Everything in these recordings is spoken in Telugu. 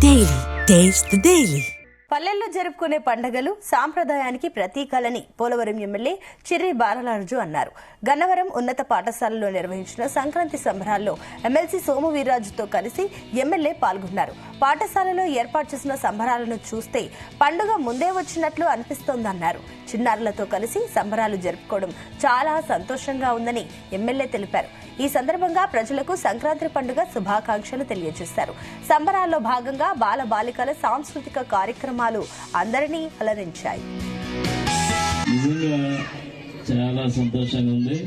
Daily taste the daily. పల్లెల్లో జరుపుకునే పండుగలు సాంప్రదాయానికి ప్రతీకలని పోలవరం ఎమ్మెల్యే చిర్రి బాలరాజు అన్నారు. గన్నవరం ఉన్నత పాఠశాలలో నిర్వహించిన సంక్రాంతి సంబరాల్లో ఎమ్మెల్సీ సోము వీర్రాజుతో కలిసి ఎమ్మెల్యే పాల్గొన్నారు. పాఠశాలలో ఏర్పాటు చేసిన సంబరాలను చూస్తే పండుగ ముందే వచ్చినట్లు అనిపిస్తోందన్నారు. చిన్నారులతో కలిసి సంబరాలు జరుపుకోవడం చాలా సంతోషంగా ఉందని ఎమ్మెల్యే తెలిపారు. ఈ సందర్భంగా ప్రజలకు సంక్రాంతి పండుగ శుభాకాంక్షలు తెలియజేశారు. సంబరాల్లో భాగంగా బాల బాలికల సాంస్కృతిక కార్యక్రమాలు అందరినీ అలరించాయి. నిజంగా చాలా సంతోషంగా ఉంది.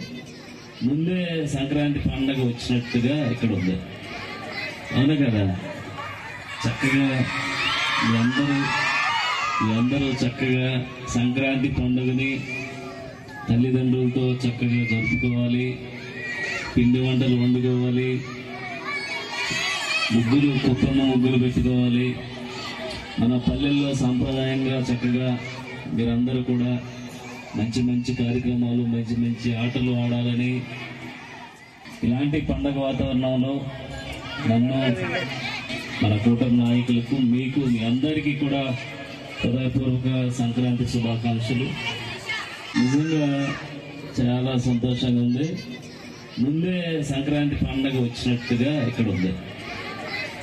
ముందే సంక్రాంతి పండుగ వచ్చినట్టుగా ఇక్కడ ఉంది, అవును కదా. చక్కగా మీ అందరూ చక్కగా సంక్రాంతి పండుగని తల్లిదండ్రులతో చక్కగా జరుపుకోవాలి, పిండి వంటలు వండుకోవాలి, కుప్పమ్మ ముగ్గులు పెట్టుకోవాలి. మన పల్లెల్లో సాంప్రదాయంగా చక్కగా మీరందరూ కూడా మంచి మంచి కార్యక్రమాలు, మంచి మంచి ఆటలు ఆడాలని, ఇలాంటి పండగ వాతావరణంలో నన్ను, మన కూటమి నాయకులకు, మీకు, మీ అందరికీ కూడా హృదయపూర్వక సంక్రాంతి శుభాకాంక్షలు. నిజంగా చాలా సంతోషంగా ఉంది. ముందే సంక్రాంతి పండుగ వచ్చినట్టుగా ఇక్కడ ఉంది,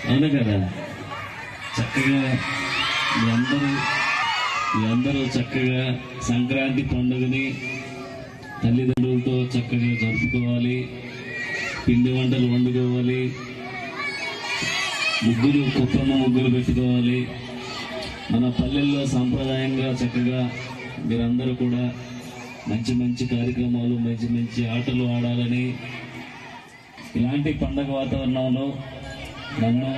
అవును కదా. చక్కగా మీ అందరూ చక్కగా సంక్రాంతి పండుగని తల్లిదండ్రులతో చక్కగా జరుపుకోవాలి, పిండి వంటలు వండుకోవాలి, కుప్పమ్మ ముగ్గులు పెట్టుకోవాలి. మన పల్లెల్లో సాంప్రదాయంగా చక్కగా మీరందరూ కూడా మంచి మంచి కార్యక్రమాలు, మంచి మంచి ఆటలు ఆడాలని, ఇలాంటి పండగ వాతావరణంలో నన్ను